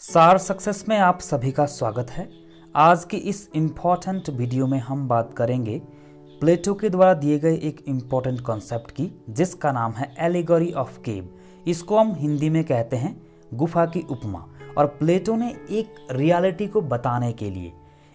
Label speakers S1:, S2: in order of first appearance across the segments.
S1: सार सक्सेस में आप सभी का स्वागत है। आज की इस इम्पॉर्टेंट वीडियो में हम बात करेंगे प्लेटो के द्वारा दिए गए एक इम्पॉर्टेंट कॉन्सेप्ट की, जिसका नाम है एलिगोरी ऑफ केव। इसको हम हिंदी में कहते हैं गुफा की उपमा। और प्लेटो ने एक रियलिटी को बताने के लिए,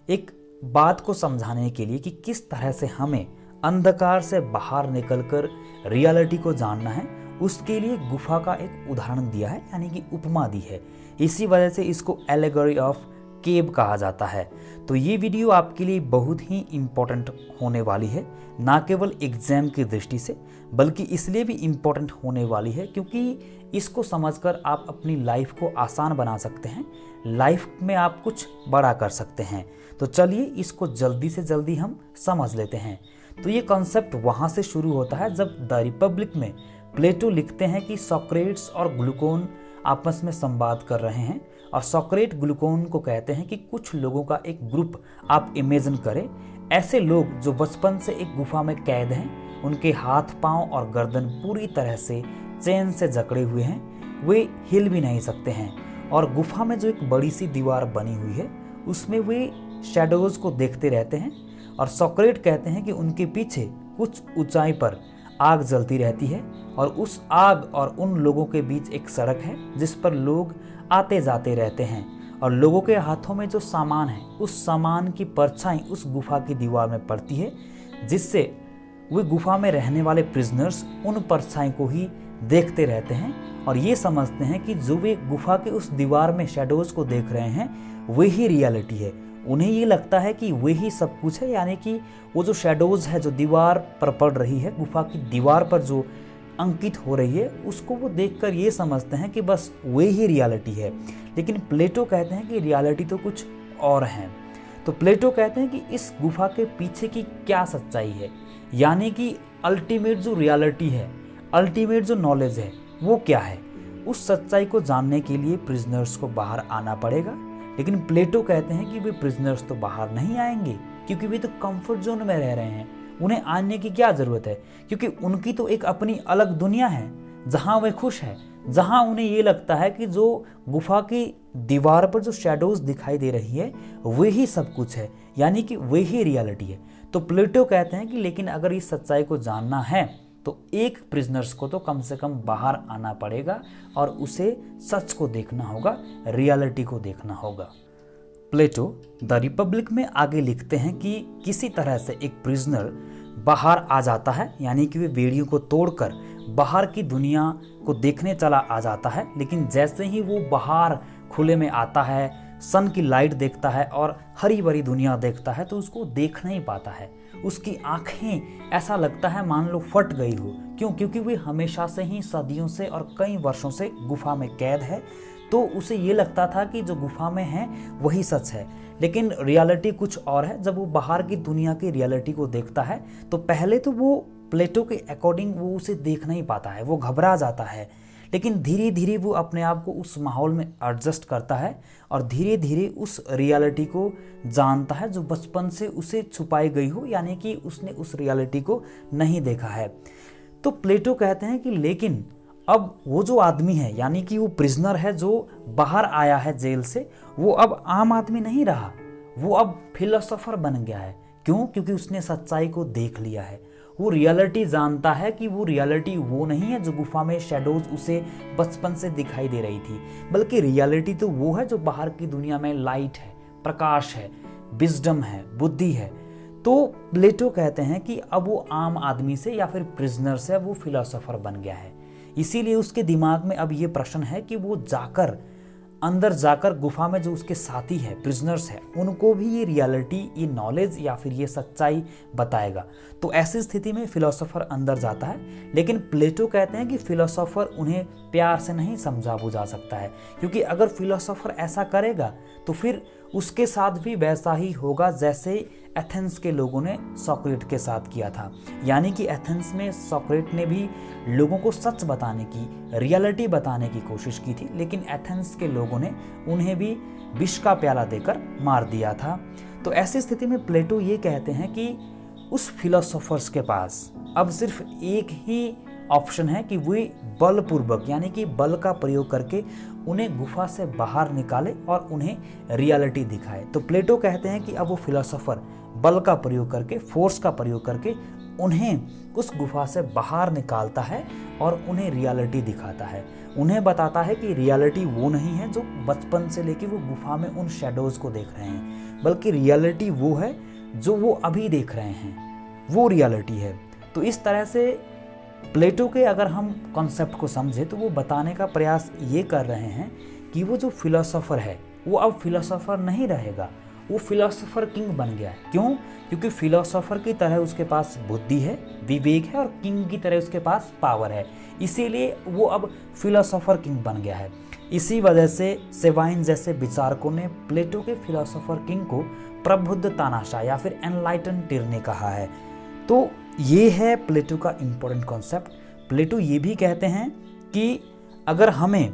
S1: एक बात को समझाने के लिए कि किस तरह से हमें अंधकार से बाहर निकलकर रियलिटी को जानना है, उसके लिए गुफा का एक उदाहरण दिया है, यानी कि उपमा दी है। इसी वजह से इसको एलिगोरी ऑफ केव कहा जाता है। तो ये वीडियो आपके लिए बहुत ही इम्पोर्टेंट होने वाली है, ना केवल एग्जाम की दृष्टि से, बल्कि इसलिए भी इम्पोर्टेंट होने वाली है क्योंकि इसको समझकर आप अपनी लाइफ को आसान बना सकते हैं, लाइफ में आप कुछ बड़ा कर सकते हैं। तो चलिए इसको जल्दी से जल्दी हम समझ लेते हैं। तो ये कॉन्सेप्ट वहाँ से शुरू होता है जब द रिपब्लिक में प्लेटो लिखते हैं कि सोक्रेट्स और ग्लूकोन आपस में संवाद कर रहे हैं। और सोक्रेट ग्लूकोन को कहते हैं कि कुछ लोगों का एक ग्रुप आप इमेजिन करें, ऐसे लोग जो बचपन से एक गुफा में कैद हैं, उनके हाथ पांव और गर्दन पूरी तरह से चेन से जकड़े हुए हैं, वे हिल भी नहीं सकते हैं। और गुफा में जो एक बड़ी सी दीवार बनी हुई है, उसमें वे शैडोज को देखते रहते हैं। और सोक्रेट कहते हैं कि उनके पीछे कुछ ऊंचाई पर आग जलती रहती है, और उस आग और उन लोगों के बीच एक सड़क है जिस पर लोग आते जाते रहते हैं। और लोगों के हाथों में जो सामान है, उस सामान की परछाई उस गुफा की दीवार में पड़ती है, जिससे वे गुफा में रहने वाले प्रिजनर्स उन परछाई को ही देखते रहते हैं और ये समझते हैं कि जो वे गुफा के उस दीवार में शैडोज को देख रहे हैं, वही रियलिटी है। उन्हें ये लगता है कि वही सब कुछ है, यानी कि वो जो शैडोज है, जो दीवार पर पड़ रही है, गुफा की दीवार पर जो अंकित हो रही है, उसको वो देखकर ये समझते हैं कि बस वही रियलिटी है। लेकिन प्लेटो कहते हैं कि रियलिटी तो कुछ और है। तो प्लेटो कहते हैं कि इस गुफा के पीछे की क्या सच्चाई है, यानी कि अल्टीमेट जो रियलिटी है, अल्टीमेट जो नॉलेज है, वो क्या है। उस सच्चाई को जानने के लिए प्रिजनर्स को बाहर आना पड़ेगा। लेकिन प्लेटो कहते हैं कि वे प्रिजनर्स तो बाहर नहीं आएंगे, क्योंकि वे तो कंफर्ट जोन में रह रहे हैं। उन्हें आने की क्या जरूरत है, क्योंकि उनकी तो एक अपनी अलग दुनिया है जहां वे खुश है, जहां उन्हें ये लगता है कि जो गुफा की दीवार पर जो शैडोज दिखाई दे रही है, वही सब कुछ है, यानी कि वही रियलिटी है। तो प्लेटो कहते हैं कि लेकिन अगर इस सच्चाई को जानना है तो एक प्रिजनर्स को तो कम से कम बाहर आना पड़ेगा और उसे सच को देखना होगा, रियलिटी को देखना होगा। प्लेटो द रिपब्लिक में आगे लिखते हैं कि किसी तरह से एक प्रिजनर बाहर आ जाता है, यानी कि वे बेड़ियों को तोड़कर बाहर की दुनिया को देखने चला आ जाता है। लेकिन जैसे ही वो बाहर खुले में आता है, सन की लाइट देखता है और हरी भरी दुनिया देखता है, तो उसको देख नहीं पाता है। उसकी आंखें ऐसा लगता है मान लो फट गई हो। क्यों? क्योंकि वे हमेशा से ही सदियों से और कई वर्षों से गुफा में कैद है। तो उसे ये लगता था कि जो गुफा में है वही सच है, लेकिन रियलिटी कुछ और है। जब वो बाहर की दुनिया की रियलिटी को देखता है तो पहले तो वो प्लेटो के अकॉर्डिंग वो उसे देख नहीं पाता है, वो घबरा जाता है। लेकिन धीरे धीरे वो अपने आप को उस माहौल में एडजस्ट करता है और धीरे धीरे उस रियलिटी को जानता है जो बचपन से उसे छुपाई गई हो, यानी कि उसने उस रियलिटी को नहीं देखा है। तो प्लेटो कहते हैं कि लेकिन अब वो जो आदमी है, यानी कि वो प्रिजनर है जो बाहर आया है जेल से, वो अब आम आदमी नहीं रहा, वो अब फिलोसोफर बन गया है। क्यों? क्योंकि उसने सच्चाई को देख लिया है। वो रियलिटी जानता है कि वो रियलिटी वो नहीं है जो गुफा में शैडोज उसे बचपन से दिखाई दे रही थी, बल्कि रियलिटी तो वो है जो बाहर की दुनिया में लाइट है, प्रकाश है, विजडम है, बुद्धि है। तो प्लेटो कहते हैं कि अब वो आम आदमी से या फिर प्रिजनर से वो फिलोसोफर बन गया है। इसीलिए उसके दिमाग में अब ये प्रश्न है कि वो जाकर अंदर जाकर गुफा में जो उसके साथी है, प्रिजनर्स है, उनको भी ये रियलिटी, ये नॉलेज या फिर ये सच्चाई बताएगा। तो ऐसी स्थिति में फिलोसोफर अंदर जाता है। लेकिन प्लेटो कहते हैं कि फिलोसोफर उन्हें प्यार से नहीं समझा बुझा सकता है, क्योंकि अगर फिलोसोफर ऐसा करेगा तो फिर उसके साथ भी वैसा ही होगा जैसे एथेंस के लोगों ने सोक्रेट के साथ किया था। यानी कि एथेंस में सोक्रेट ने भी लोगों को सच बताने की, रियलिटी बताने की कोशिश की थी, लेकिन एथेंस के लोगों ने उन्हें भी विष का प्याला देकर मार दिया था। तो ऐसी स्थिति में प्लेटो ये कहते हैं कि उस फिलोसोफर्स के पास अब सिर्फ एक ही ऑप्शन है कि वे बलपूर्वक यानी कि बल का प्रयोग करके उन्हें गुफा से बाहर निकाले और उन्हें रियलिटी दिखाए। तो प्लेटो कहते हैं कि अब वो फिलोसोफर बल का प्रयोग करके, फोर्स का प्रयोग करके उन्हें उस गुफा से बाहर निकालता है और उन्हें रियलिटी दिखाता है। उन्हें बताता है कि रियलिटी वो नहीं है जो बचपन से लेके वो गुफा में उन शैडोज को देख रहे हैं, बल्कि रियलिटी वो है जो वो अभी देख रहे हैं, वो रियलिटी है। तो इस तरह से प्लेटो के अगर हम कॉन्सेप्ट को समझे तो वो बताने का प्रयास ये कर रहे हैं कि वो जो फिलोसोफर है वो अब फिलोसोफर नहीं रहेगा, वो फिलोसोफर किंग बन गया है। क्यों? क्योंकि फिलोसोफर की तरह उसके पास बुद्धि है, विवेक है और किंग की तरह उसके पास पावर है, इसीलिए वो अब फिलोसोफर किंग बन गया है। इसी वजह से सेवाइन जैसे विचारकों ने प्लेटो के फिलोसोफर किंग को प्रबुद्ध तानाशाह या फिर एनलाइटन टिरने कहा है। तो ये है प्लेटो का इम्पोर्टेंट कॉन्सेप्ट। प्लेटो ये भी कहते हैं कि अगर हमें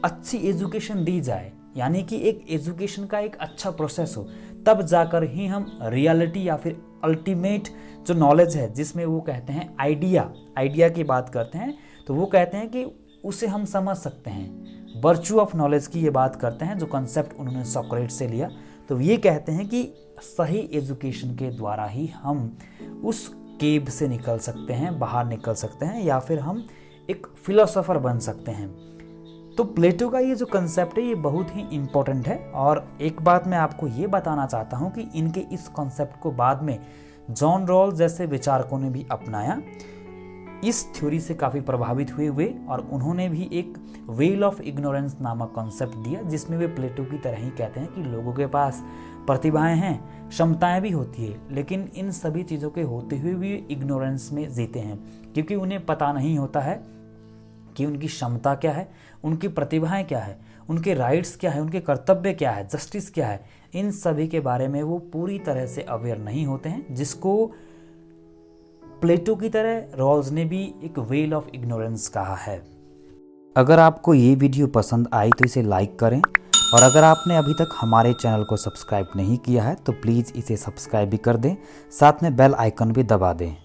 S1: अच्छी एजुकेशन दी जाए, यानी कि एक एजुकेशन का एक अच्छा प्रोसेस हो, तब जाकर ही हम रियलिटी या फिर अल्टीमेट जो नॉलेज है, जिसमें वो कहते हैं आइडिया की बात करते हैं, तो वो कहते हैं कि उसे हम समझ सकते हैं। वर्च्यू ऑफ नॉलेज की ये बात करते हैं, जो कॉन्सेप्ट उन्होंने सोक्रेट से लिया। तो ये कहते हैं कि सही एजुकेशन के द्वारा ही हम उस केव से निकल सकते हैं, बाहर निकल सकते हैं, या फिर हम एक फिलोसोफर बन सकते हैं। तो प्लेटो का ये जो कंसेप्ट है ये बहुत ही इम्पोर्टेंट है। और एक बात मैं आपको ये बताना चाहता हूँ कि इनके इस कॉन्सेप्ट को बाद में जॉन रॉल्स जैसे विचारकों ने भी अपनाया, इस थ्योरी से काफ़ी प्रभावित हुए और उन्होंने भी एक वेल ऑफ इग्नोरेंस नामक कॉन्सेप्ट दिया, जिसमें वे प्लेटो की तरह ही कहते हैं कि लोगों के पास प्रतिभाएं हैं, क्षमताएं भी होती है, लेकिन इन सभी चीज़ों के होते हुए भी इग्नोरेंस में जीते हैं, क्योंकि उन्हें पता नहीं होता है कि उनकी क्षमता क्या है, उनकी प्रतिभाएं क्या है, उनके राइट्स क्या है, उनके कर्तव्य क्या है, जस्टिस क्या है, इन सभी के बारे में वो पूरी तरह से अवेयर नहीं होते हैं, जिसको प्लेटो की तरह रॉल्स ने भी एक वेल ऑफ इग्नोरेंस कहा है। अगर आपको ये वीडियो पसंद आई तो इसे लाइक करें, और अगर आपने अभी तक हमारे चैनल को सब्सक्राइब नहीं किया है तो प्लीज़ इसे सब्सक्राइब भी कर दें, साथ में बेल आइकन भी दबा दें।